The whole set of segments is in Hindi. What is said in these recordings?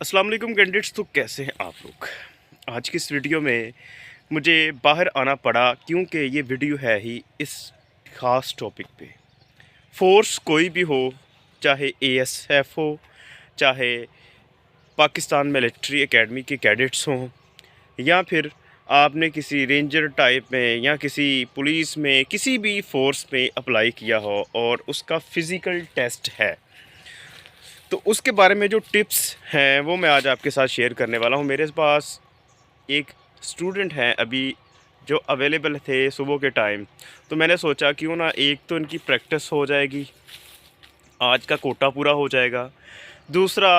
अस्सलाम वालेकुम कैंडिडेट्स। तो कैसे हैं आप लोग। आज की इस वीडियो में मुझे बाहर आना पड़ा क्योंकि ये वीडियो है ही इस ख़ास टॉपिक पे। फोर्स कोई भी हो, चाहे एएसएफ हो, चाहे पाकिस्तान मिलिट्री एकेडमी के कैडेट्स हों, या फिर आपने किसी रेंजर टाइप में या किसी पुलिस में किसी भी फोर्स में अप्लाई किया हो और उसका फ़िज़िकल टेस्ट है, तो उसके बारे में जो टिप्स हैं वो मैं आज आपके साथ शेयर करने वाला हूँ। मेरे पास एक स्टूडेंट हैं अभी जो अवेलेबल थे सुबह के टाइम, तो मैंने सोचा क्यों ना एक तो इनकी प्रैक्टिस हो जाएगी, आज का कोटा पूरा हो जाएगा। दूसरा,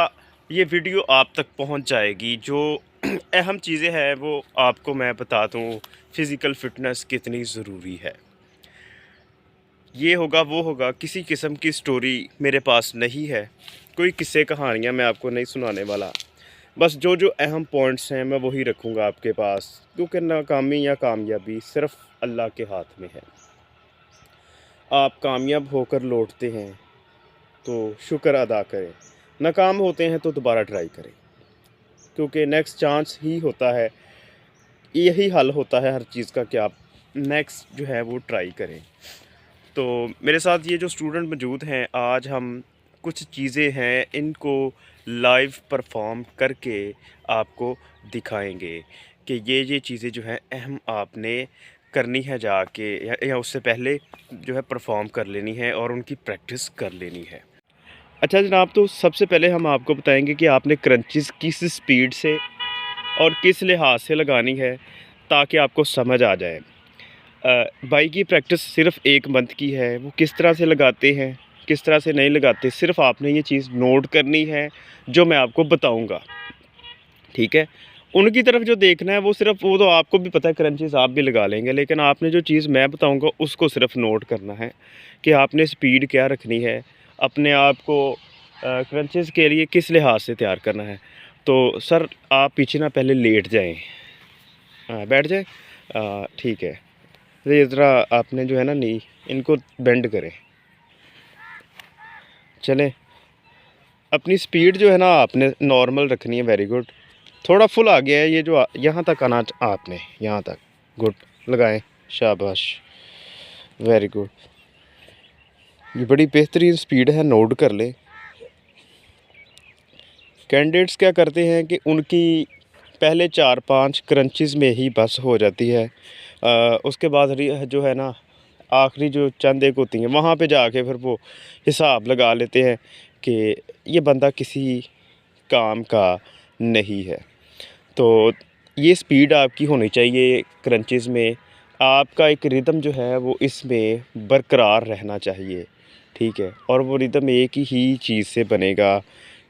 ये वीडियो आप तक पहुंच जाएगी, जो अहम चीज़ें हैं वो आपको मैं बता दूं, फ़िज़िकल फ़िटनेस कितनी ज़रूरी है। ये होगा वो होगा, किसी किस्म की स्टोरी मेरे पास नहीं है, कोई किस्से कहानियाँ मैं आपको नहीं सुनाने वाला। बस जो जो अहम पॉइंट्स हैं मैं वही रखूँगा आपके पास, क्योंकि नाकामी या कामयाबी सिर्फ़ अल्लाह के हाथ में है। आप कामयाब होकर लौटते हैं तो शुक्र अदा करें, नाकाम होते हैं तो दोबारा ट्राई करें, क्योंकि नेक्स्ट चांस ही होता है, यही हल होता है हर चीज़ का कि आप नेक्स्ट जो है वो ट्राई करें। तो मेरे साथ ये जो स्टूडेंट मौजूद हैं, आज हम कुछ चीज़ें हैं इनको लाइव परफॉर्म करके आपको दिखाएंगे कि ये चीज़ें जो हैं अहम आपने करनी है जाके, या उससे पहले जो है परफॉर्म कर लेनी है और उनकी प्रैक्टिस कर लेनी है। अच्छा जनाब, तो सबसे पहले हम आपको बताएंगे कि आपने क्रंचेस किस स्पीड से और किस लिहाज से लगानी है, ताकि आपको समझ आ जाए। बाइक की प्रैक्टिस सिर्फ 1 मंथ की है, वो किस तरह से लगाते हैं, किस तरह से नहीं लगाते, सिर्फ आपने ये चीज़ नोट करनी है जो मैं आपको बताऊंगा, ठीक है। उनकी तरफ जो देखना है वो सिर्फ, वो तो आपको भी पता है, क्रंचेस आप भी लगा लेंगे, लेकिन आपने जो चीज़ मैं बताऊंगा उसको सिर्फ नोट करना है कि आपने स्पीड क्या रखनी है, अपने आप को क्रंचेस के लिए किस लिहाज से तैयार करना है। तो सर आप पीछे ना पहले लेट जाएँ, बैठ जाएँ, ठीक है। तो ये ज़रा आपने जो है ना नी इनको बेंड करें, चलें। अपनी स्पीड जो है ना आपने नॉर्मल रखनी है। Very good. थोड़ा फुल आ गया है ये, जो यहाँ तक आना आपने, यहाँ तक। गुड, लगाएं, शाबाश, वेरी गुड। ये बड़ी बेहतरीन स्पीड है, नोट कर लें। कैंडिडेट्स क्या करते हैं कि उनकी पहले 4-5 क्रंचेस में ही बस हो जाती है। उसके बाद जो है ना आखिरी जो चंद एक होती हैं, वहाँ पे जाके फिर वो हिसाब लगा लेते हैं कि ये बंदा किसी काम का नहीं है। तो ये स्पीड आपकी होनी चाहिए क्रंचेस में, आपका एक रिदम जो है वो इसमें बरकरार रहना चाहिए, ठीक है। और वो रिदम एक ही चीज़ से बनेगा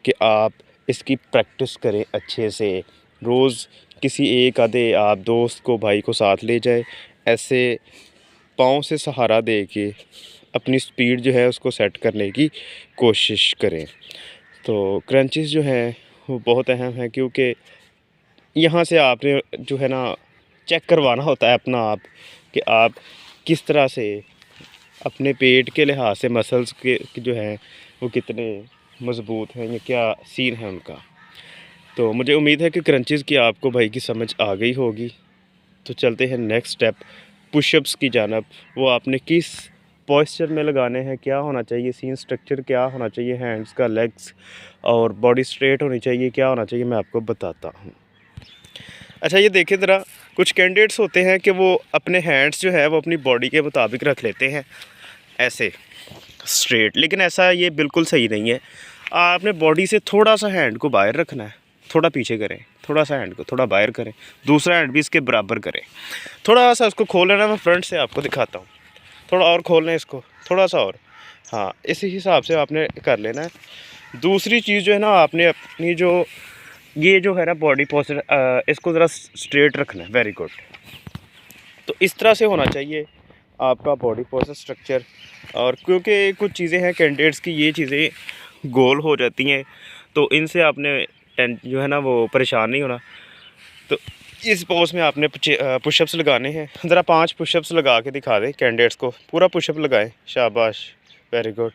कि आप इसकी प्रैक्टिस करें अच्छे से। रोज़ किसी एक आधे आप दोस्त को, भाई को साथ ले जाए, ऐसे पाँव से सहारा दे के अपनी स्पीड जो है उसको सेट करने की कोशिश करें। तो क्रंचेस जो हैं वो बहुत अहम है, क्योंकि यहाँ से आपने जो है ना चेक करवाना होता है अपना आप, कि आप किस तरह से अपने पेट के लिहाज से मसल्स के जो हैं वो कितने मज़बूत हैं, या क्या सीन है उनका। तो मुझे उम्मीद है कि क्रंचेस की आपको भाई की समझ आ गई होगी। तो चलते हैं नेक्स्ट स्टेप, पुशअप्स की जानब। वो आपने किस पोस्चर में लगाने हैं, क्या होना चाहिए सीन स्ट्रक्चर, क्या होना चाहिए हैंड्स का, लेग्स और बॉडी स्ट्रेट होनी चाहिए, क्या होना चाहिए, मैं आपको बताता हूँ। अच्छा ये देखें ज़रा, कुछ कैंडिडेट्स होते हैं कि वो अपने हैंड्स जो है वो अपनी बॉडी के मुताबिक रख लेते हैं ऐसे स्ट्रेट, लेकिन ऐसा ये बिल्कुल सही नहीं है। आपने बॉडी से थोड़ा सा हैंड को बाहर रखना है, थोड़ा पीछे करें, थोड़ा सा हैंड को थोड़ा बाहर करें, दूसरा हैंड भी इसके बराबर करें। थोड़ा सा इसको खोल लेना, मैं फ्रंट से आपको दिखाता हूँ। थोड़ा और खोल लें इसको, थोड़ा सा और, हाँ, इसी हिसाब से आपने कर लेना है। दूसरी चीज़ जो है ना, आपने अपनी जो ये जो है ना बॉडी पोस्चर, इसको ज़रा स्ट्रेट रखना है। Very good. तो इस तरह से होना चाहिए आपका बॉडी पोस्चर स्ट्रक्चर। और क्योंकि कुछ चीज़ें हैं कैंडिडेट्स की, ये चीज़ें गोल हो जाती हैं, तो इनसे आपने जो है ना वो परेशान नहीं होना। तो इस पोज में आपने पुशअप्स लगाने हैं। ज़रा 5 पुशअप्स लगा के दिखा दें कैंडिडेट्स को, पूरा पुशअप लगाएं, शाबाश, वेरी गुड।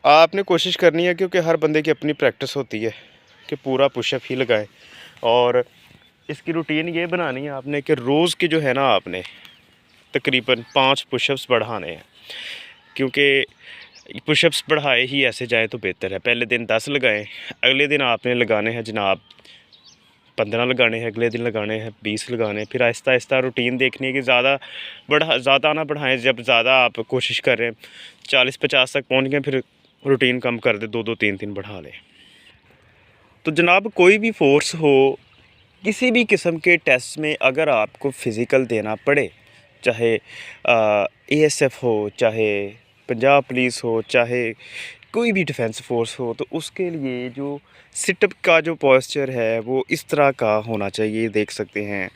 आपने कोशिश करनी है, क्योंकि हर बंदे की अपनी प्रैक्टिस होती है कि पूरा पुशअप ही लगाएं। और इसकी रूटीन ये बनानी है आपने कि रोज़ के जो है ना आपने तकरीबन 5 पुशअप्स बढ़ाने हैं, क्योंकि पुशअप्स बढ़ाए ही ऐसे जाए तो बेहतर है। पहले दिन 10 लगाएं, अगले दिन आपने लगाने हैं जनाब 15 लगाने हैं, अगले दिन लगाने हैं 20 लगाने हैं। फिर आहिस्ता आहिस्ता रूटीन देखनी है कि ज़्यादा ना बढ़ाएं। जब ज़्यादा आप कोशिश कर रहे हैं 40-50 तक पहुंच गए, फिर रूटीन कम कर दे, 2-2 3-3 बढ़ा लें। तो जनाब कोई भी फोर्स हो, किसी भी किस्म के टेस्ट में अगर आपको फ़िज़िकल देना पड़े, चाहे ASF हो, चाहे पंजाब पुलिस हो, चाहे कोई भी डिफेंस फोर्स हो, तो उसके लिए जो सिटअप का जो पोस्चर है वो इस तरह का होना चाहिए। देख सकते हैं,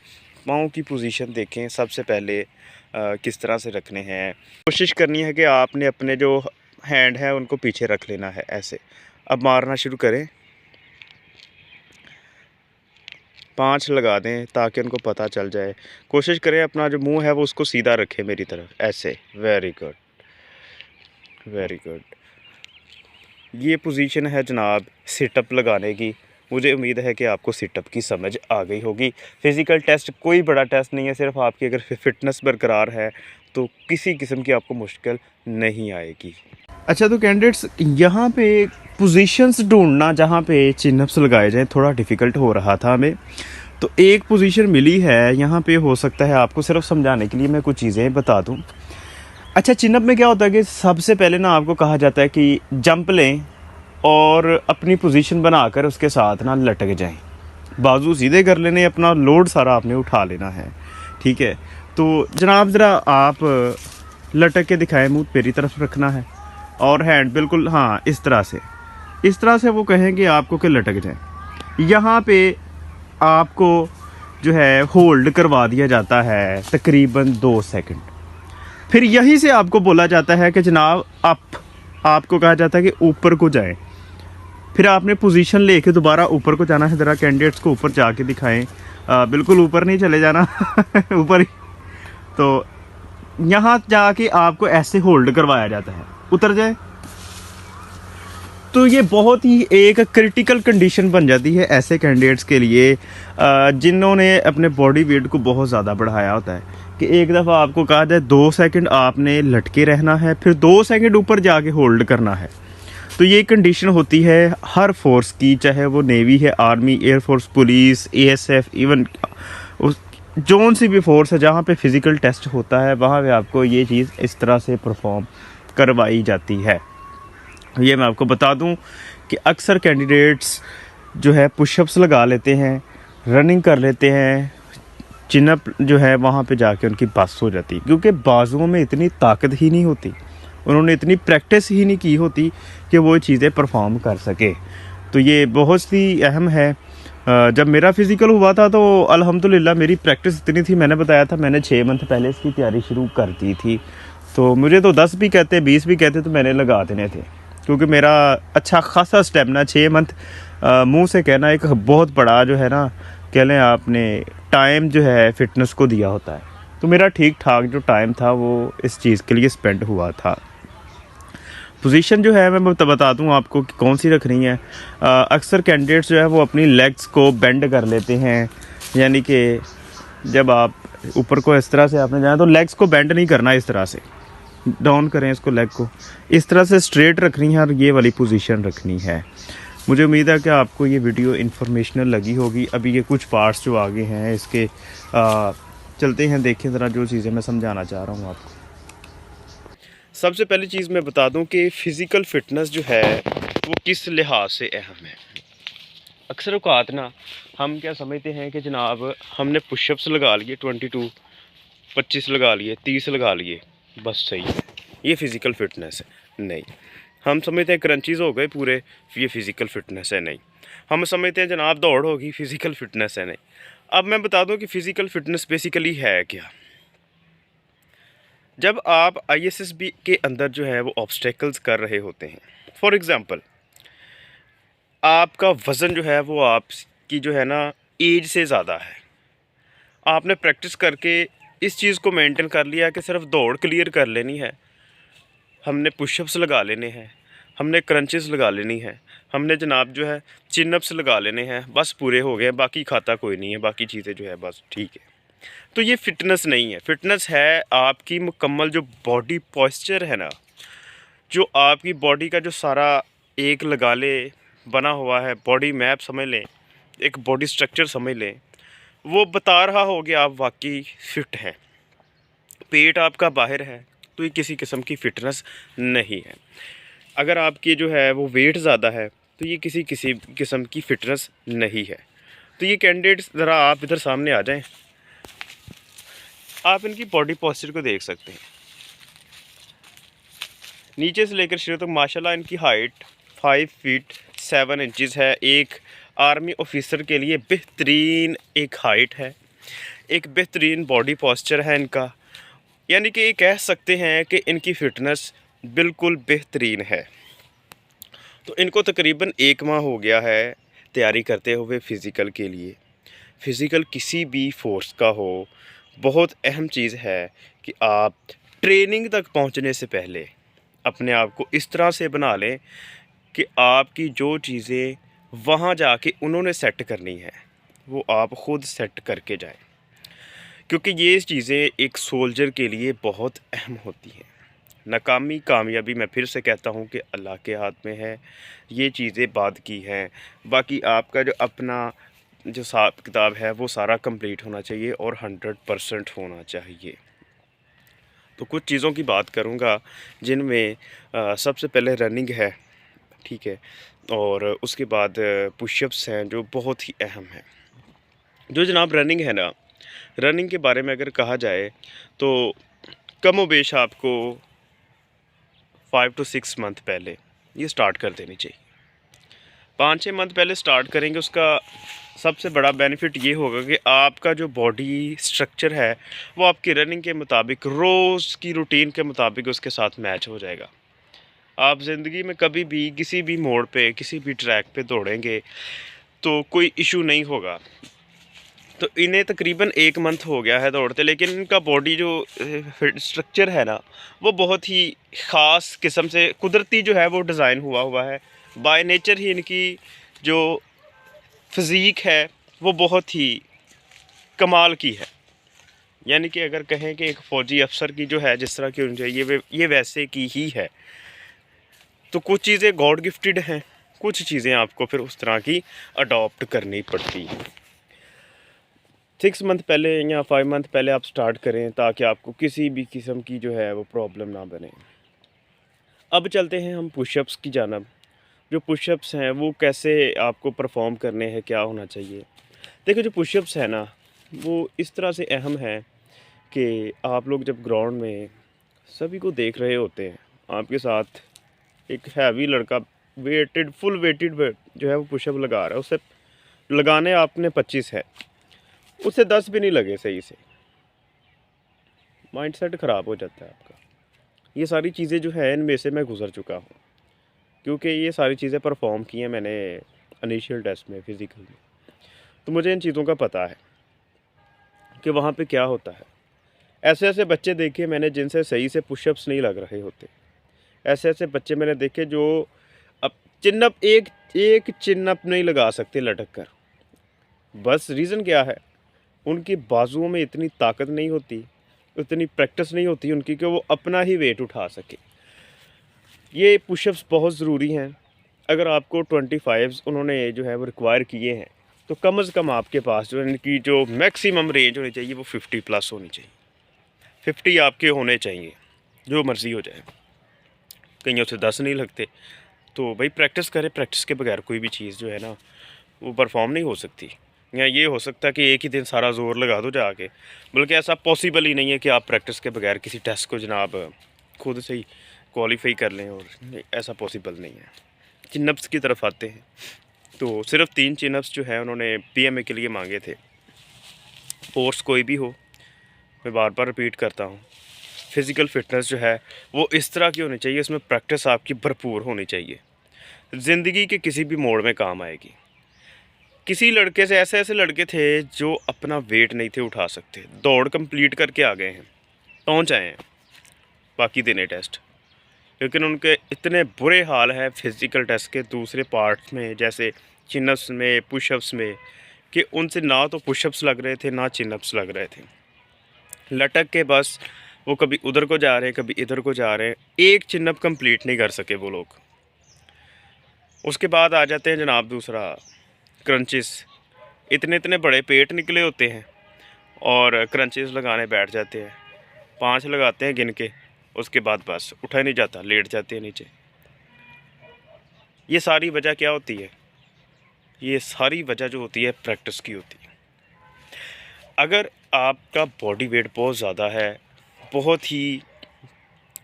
पाँव की पोजीशन देखें, सबसे पहले किस तरह से रखने हैं। कोशिश करनी है कि आपने अपने जो हैंड है उनको पीछे रख लेना है ऐसे। अब मारना शुरू करें, 5 लगा दें ताकि उनको पता चल जाए। कोशिश करें अपना जो मुंह है वो उसको सीधा रखें मेरी तरफ, ऐसे। Very good, very good. ये पोजीशन है जनाब सिटअप लगाने की। मुझे उम्मीद है कि आपको सिटअप की समझ आ गई होगी। फ़िज़िकल टेस्ट कोई बड़ा टेस्ट नहीं है, सिर्फ आपकी अगर फ़िटनेस बरकरार है तो किसी किस्म की आपको मुश्किल नहीं आएगी। अच्छा, तो कैंडिडेट्स यहाँ पे पोजीशंस ढूंढना जहाँ पे चिन-अप्स लगाए जाएँ थोड़ा डिफ़िकल्ट हो रहा था हमें। तो एक पोजीशन मिली है यहाँ पे, हो सकता है आपको सिर्फ समझाने के लिए मैं कुछ चीज़ें बता दूँ। अच्छा, चिन-अप में क्या होता है कि सबसे पहले ना आपको कहा जाता है कि जंप लें और अपनी पोजीशन बनाकर उसके साथ ना लटक जाएं। बाजू सीधे कर लेने, अपना लोड सारा आपने उठा लेना है, ठीक है। तो जनाब ज़रा आप लटक के दिखाएं, मुंह मेरी तरफ रखना है और हैंड बिल्कुल, हाँ, इस तरह से वो कहेंगे आपको कि लटक जाएं। यहाँ पे आपको जो है होल्ड करवा दिया जाता है तकरीबन 2 सेकंड। फिर यहीं से आपको बोला जाता है कि जनाब आपको कहा जाता है कि ऊपर को जाएं। फिर आपने पोजीशन लेके दोबारा ऊपर को जाना है। ज़रा कैंडिडेट्स को ऊपर जाके दिखाएं, बिल्कुल ऊपर नहीं चले जाना ऊपर ही। तो यहाँ जाके आपको ऐसे होल्ड करवाया जाता है, उतर जाए। तो ये बहुत ही एक क्रिटिकल कंडीशन बन जाती है ऐसे कैंडिडेट्स के लिए जिन्होंने अपने बॉडी वेट को बहुत ज़्यादा बढ़ाया होता है, कि एक दफ़ा आपको कहा जाए 2 सेकंड आपने लटके रहना है, फिर 2 सेकंड ऊपर जाके होल्ड करना है। तो ये कंडीशन होती है हर फोर्स की, चाहे वो नेवी है, army, airforce, police, ASF, even zone C भी फोर्स है जहाँ पे फ़िज़िकल टेस्ट होता है, वहाँ पे आपको ये चीज़ इस तरह से परफॉर्म करवाई जाती है। ये मैं आपको बता दूं कि अक्सर कैंडिडेट्स जो है पुशअप्स लगा लेते हैं, रनिंग कर लेते हैं, चिन-अप जो है वहाँ पे जाके उनकी बस हो जाती है, क्योंकि बाजुओं में इतनी ताकत ही नहीं होती, उन्होंने इतनी प्रैक्टिस ही नहीं की होती कि वो चीज़ें परफॉर्म कर सके। तो ये बहुत सी अहम है। जब मेरा फ़िज़िकल हुआ था तो अल्हम्दुलिल्लाह मेरी प्रैक्टिस इतनी थी, मैंने बताया था मैंने 6 मंथ पहले इसकी तैयारी शुरू कर दी थी। तो मुझे तो 10 भी कहते, 20 भी कहते, तो मैंने लगा देने थे, क्योंकि मेरा अच्छा खासा स्टेमिना 6 मंथ मुंह से कहना एक बहुत बड़ा जो है ना, कह लें आपने टाइम जो है फ़िटनेस को दिया होता है। तो मेरा ठीक ठाक जो टाइम था वो इस चीज़ के लिए स्पेंड हुआ था। पोजीशन जो है मैं बता दूं आपको कि कौन सी रखनी है। अक्सर कैंडिडेट्स जो है वो अपनी लेग्स को बेंड कर लेते हैं, यानी कि जब आप ऊपर को इस तरह से आपने जाना तो लेग्स को बेंड नहीं करना, इस तरह से डाउन करें इसको, लेग को इस तरह से स्ट्रेट रखनी है और ये वाली पोजीशन रखनी है। मुझे उम्मीद है कि आपको ये वीडियो इन्फॉर्मेशनल लगी होगी। अभी ये कुछ पार्ट्स जो आगे हैं इसके चलते हैं, देखें ज़रा जो चीज़ें मैं समझाना चाह रहा हूँ आपको। सबसे पहली चीज़ मैं बता दूं कि फ़िज़िकल फ़िटनेस जो है वो किस लिहाज से अहम है। अक्सर औक़ात ना हम क्या समझते हैं कि जनाब हमने पुशअप्स लगा लिए 22, 25 लगा लिए, 30 लगा लिए, बस सही है, ये फ़िज़िकल फ़िटनेस है। नहीं, हम समझते हैं क्रंचीज़ हो गए पूरे, ये फ़िज़िकल फ़िटनेस है। नहीं, हम समझते हैं जनाब दौड़ होगी, फ़िज़िकल फ़िटनेस है। नहीं, अब मैं बता दूं कि फ़िज़िकल फ़िटनेस बेसिकली है क्या। जब आप ISSB के अंदर जो है वो ऑब्स्टेकल्स कर रहे होते हैं, फॉर एग्ज़ाम्पल आपका वज़न जो है वो आपकी जो है ना एज से ज़्यादा है, आपने प्रैक्टिस करके इस चीज़ को मेंटेन कर लिया कि सिर्फ दौड़ क्लियर कर लेनी है, हमने पुशअप्स लगा लेने हैं, हमने क्रंचेस लगा लेनी है, हमने जनाब जो है चिनअप्स लगा लेने हैं, बस पूरे हो गए, बाकी खाता कोई नहीं है, बाकी चीज़ें जो है बस ठीक है। तो ये फ़िटनेस नहीं है। फ़िटनेस है आपकी मुकम्मल जो बॉडी पॉस्चर है ना, जो आपकी बॉडी का जो सारा एक लगा ले बना हुआ है, बॉडी मैप समझ लें, एक बॉडी स्ट्रक्चर समझ लें, वो बता रहा हो कि आप वाकई फ़िट हैं। पेट आपका बाहर है तो ये किसी किस्म की फ़िटनेस नहीं है। अगर आपकी जो है वो वेट ज़्यादा है तो ये किसी किसी किस्म की फ़िटनेस नहीं है। तो ये कैंडिडेट्स ज़रा आप इधर सामने आ जाएं, आप इनकी बॉडी पोस्चर को देख सकते हैं। नीचे से लेकर शुरू तक माशाल्लाह इनकी हाइट 5 फीट 7 इंचज़ है। एक आर्मी ऑफिसर के लिए बेहतरीन एक हाइट है, एक बेहतरीन बॉडी पोस्चर है इनका। यानी कि ये कह सकते हैं कि इनकी फ़िटनेस बिल्कुल बेहतरीन है। तो इनको तकरीबन 1 माह हो गया है तैयारी करते हुए फ़िज़िकल के लिए। फ़िज़िकल किसी भी फ़ोर्स का हो, बहुत अहम चीज़ है कि आप ट्रेनिंग तक पहुंचने से पहले अपने आप को इस तरह से बना लें कि आपकी जो चीज़ें वहाँ जाके उन्होंने सेट करनी है वो आप ख़ुद सेट करके जाएं, क्योंकि ये चीज़ें एक सोल्जर के लिए बहुत अहम होती हैं। नाकामी कामयाबी मैं फिर से कहता हूँ कि अल्लाह के हाथ में है, ये चीज़ें बाद की हैं। बाकी आपका जो अपना जो हिसाब किताब है वो सारा कंप्लीट होना चाहिए और 100% होना चाहिए। तो कुछ चीज़ों की बात करूँगा जिनमें सबसे पहले रनिंग है, ठीक है, और उसके बाद पुशअप्स हैं जो बहुत ही अहम हैं। जो जनाब रनिंग है ना, रनिंग के बारे में अगर कहा जाए तो कमोबेश आपको 5 to 6 मंथ पहले ये स्टार्ट कर देनी चाहिए। 5-6 मंथ पहले स्टार्ट करेंगे, उसका सबसे बड़ा बेनिफिट ये होगा कि आपका जो बॉडी स्ट्रक्चर है वो आपकी रनिंग के मुताबिक, रोज़ की रूटीन के मुताबिक उसके साथ मैच हो जाएगा। आप ज़िंदगी में कभी भी किसी भी मोड़ पे, किसी भी ट्रैक पे दौड़ेंगे तो कोई इशू नहीं होगा। तो इन्हें तकरीबन 1 मंथ हो गया है दौड़ते, लेकिन इनका बॉडी जो स्ट्रक्चर है ना वो बहुत ही ख़ास किस्म से कुदरती जो है वो डिज़ाइन हुआ है। बाय नेचर ही इनकी जो फिज़ीक है वो बहुत ही कमाल की है। यानी कि अगर कहें कि एक फ़ौजी अफसर की जो है जिस तरह की होनी चाहिए ये वैसे की ही है। तो कुछ चीज़ें गॉड गिफ्टेड हैं, कुछ चीज़ें आपको फिर उस तरह की अडॉप्ट करनी पड़ती हैं। 6 मंथ पहले या 5 मंथ पहले आप स्टार्ट करें ताकि आपको किसी भी किस्म की जो है वो प्रॉब्लम ना बने। अब चलते हैं हम पुशअप्स की जानब। जो पुशअप्स हैं वो कैसे आपको परफॉर्म करने हैं, क्या होना चाहिए। देखो जो पुशअप्स है ना वो इस तरह से अहम है कि आप लोग जब ग्राउंड में सभी को देख रहे होते हैं, आपके साथ एक हैवी लड़का फुल वेटेड जो है वो पुशअप लगा रहा है, उसे लगाने आपने 25 है, उससे 10 भी नहीं लगे सही से, माइंडसेट ख़राब हो जाता है आपका। ये सारी चीज़ें जो है इनमें से मैं गुज़र चुका हूँ, क्योंकि ये सारी चीज़ें परफॉर्म की हैं मैंने इनिशियल टेस्ट में, फ़िज़िकल में। तो मुझे इन चीज़ों का पता है कि वहाँ पे क्या होता है। ऐसे ऐसे बच्चे देखे मैंने जिनसे सही से पुशअप्स नहीं लग रहे होते। ऐसे ऐसे बच्चे मैंने देखे जो अब चिन-अप एक चिन-अप नहीं लगा सकते लटक कर। बस रीज़न क्या है, उनकी बाजुओं में इतनी ताकत नहीं होती, उतनी प्रैक्टिस नहीं होती उनकी कि वो अपना ही वेट उठा सके। ये पुशअप्स बहुत ज़रूरी हैं। अगर आपको 25 उन्होंने जो है वो रिक्वायर किए हैं तो कम से कम आपके पास जो इनकी जो मैक्सिमम रेंज होनी चाहिए वो 50 प्लस होनी चाहिए। 50 आपके होने चाहिए, जो मर्ज़ी हो जाए। कईयों से 10 नहीं लगते, तो भाई प्रैक्टिस करें। प्रैक्टिस के बगैर कोई भी चीज़ जो है ना वो परफॉर्म नहीं हो सकती। या ये हो सकता है कि एक ही दिन सारा ज़ोर लगा दो जाके, बल्कि ऐसा पॉसिबल ही नहीं है कि आप प्रैक्टिस के बगैर किसी टेस्ट को जनाब खुद से ही क्वालिफाई कर लें, और ऐसा पॉसिबल नहीं है। चिनअप्स की तरफ आते हैं तो सिर्फ 3 चिनअप्स जो है उन्होंने पीएमए के लिए मांगे थे। फोर्स कोई भी हो, मैं बार बार रिपीट करता हूँ, फ़िज़िकल फ़िटनेस जो है वो इस तरह की होनी चाहिए, इसमें प्रैक्टिस आपकी भरपूर होनी चाहिए, ज़िंदगी के किसी भी मोड़ में काम आएगी। किसी लड़के से ऐसे ऐसे लड़के थे जो अपना वेट नहीं थे उठा सकते, दौड़ कंप्लीट करके आ गए हैं, पहुँच आए हैं बाकी देने टेस्ट। लेकिन उनके इतने बुरे हाल हैं फिज़िकल टेस्ट के दूसरे पार्ट्स में, जैसे चिनअप्स में, पुशअप्स में, कि उनसे ना तो पुशअप्स लग रहे थे ना चिनअप्स लग रहे थे। लटक के बस वो कभी उधर को जा रहे हैं, कभी इधर को जा रहे हैं। एक चिनअप कंप्लीट नहीं कर सके वो लोग। उसके बाद आ जाते हैं जनाब दूसरा, क्रंचेस। इतने इतने बड़े पेट निकले होते हैं और क्रंचेस लगाने बैठ जाते हैं। 5 लगाते हैं गिन के, उसके बाद बस उठा नहीं जाता, लेट जाते हैं नीचे। ये सारी वजह क्या होती है? ये सारी वजह जो होती है प्रैक्टिस की होती है। अगर आपका बॉडी वेट बहुत ज़्यादा है, बहुत ही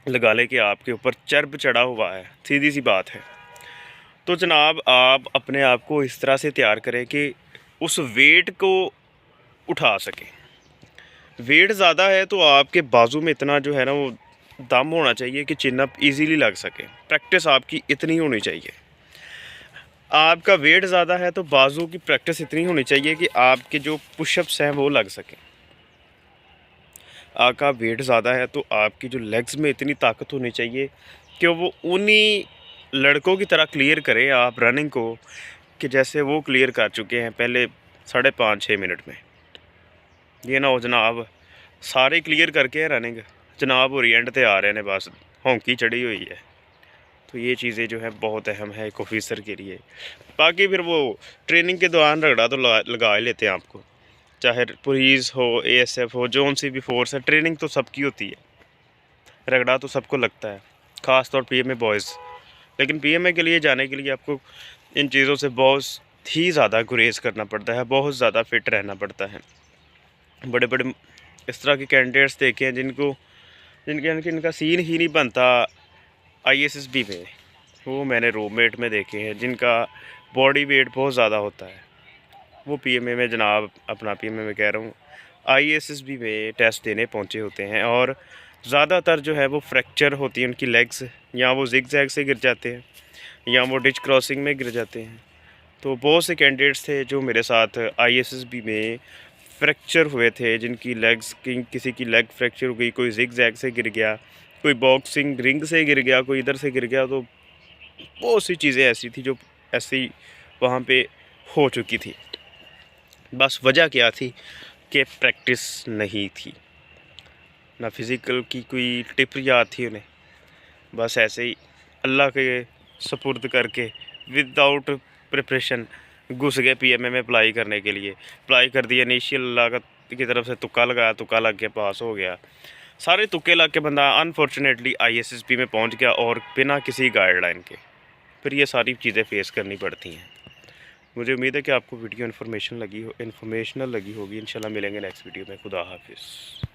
लगा ले कि आपके ऊपर चर्ब चढ़ा हुआ है, सीधी सी बात है, तो जनाब आप अपने आप को इस तरह से तैयार करें कि उस वेट को उठा सकें। वेट ज़्यादा है तो आपके बाजू में इतना जो है ना वो दम होना चाहिए कि चिनअप इजीली लग सके। प्रैक्टिस आपकी इतनी होनी चाहिए। आपका वेट ज़्यादा है तो बाजू की प्रैक्टिस इतनी होनी चाहिए कि आपके जो पुशअप्स हैं वो लग सकें। आपका वेट ज़्यादा है तो आपकी जो लेग्स में इतनी ताकत होनी चाहिए कि वो उन्हीं लड़कों की तरह क्लियर करें आप रनिंग को, कि जैसे वो क्लियर कर चुके हैं पहले 5.5-6 मिनट में। ये ना हो जनाब सारे क्लियर करके रनिंग जनाब और एंड ते आ रहे हैं, बस होंकी चढ़ी हुई है। तो ये चीज़ें जो है बहुत अहम है एक ऑफिसर के लिए। बाकी फिर वो ट्रेनिंग के दौरान रगड़ा तो लगा ही लेते हैं आपको, चाहे पुलिस हो, एएसएफ हो, जोन सी भी फोर्स है, ट्रेनिंग तो सबकी होती है, रगड़ा तो सबको लगता है, ख़ास तौर पीएमए बॉयज़। लेकिन पीएमए के लिए जाने के लिए आपको इन चीज़ों से बहुत ही ज़्यादा गुरेज करना पड़ता है, बहुत ज़्यादा फिट रहना पड़ता है। बड़े बड़े इस तरह के कैंडिडेट्स देखे हैं जिनका सीन ही नहीं बनता आईएसएसबी में। वो मैंने रूममेट में देखे हैं जिनका बॉडी वेट बहुत ज़्यादा होता है। वो पीएमए में जनाब, अपना पीएमए में कह रहा हूँ, आईएसएसबी में टेस्ट देने पहुँचे होते हैं और ज़्यादातर जो है वो फ्रैक्चर होती है उनकी लेग्स, या वो जिग जैग से गिर जाते हैं या वो डिच क्रॉसिंग में गिर जाते हैं। तो बहुत से कैंडिडेट्स थे जो मेरे साथ आईएसएसबी में फ्रैक्चर हुए थे, जिनकी लेग्स की, किसी की लेग फ्रैक्चर हो गई, कोई जिग जैग से गिर गया, कोई बॉक्सिंग रिंग से गिर गया, कोई इधर से गिर गया। तो बहुत सी चीज़ें ऐसी थी जो ऐसी वहाँ पे हो चुकी थी। बस वजह क्या थी कि प्रैक्टिस नहीं थी, ना फिज़िकल की कोई टिप याद थी उन्हें। बस ऐसे ही अल्लाह के सपुर्द करके विदाउट प्रिपरेशन घुस गए पीएमए में अप्लाई करने के लिए। अप्लाई कर दिया, इनिशियल अल्लाह की तरफ से तुक्का लगाया, तुक्का लग के पास हो गया। सारे तुक्के लग के बंदा अनफॉर्चुनेटली आईएसएसबी में पहुंच गया और बिना किसी गाइडलाइन के फिर ये सारी चीज़ें फेस करनी पड़ती हैं। मुझे उम्मीद है कि आपको वीडियो इन्फॉर्मेशनल लगी होगी। इंशाल्लाह मिलेंगे नेक्स्ट वीडियो में। खुदा हाफिज़।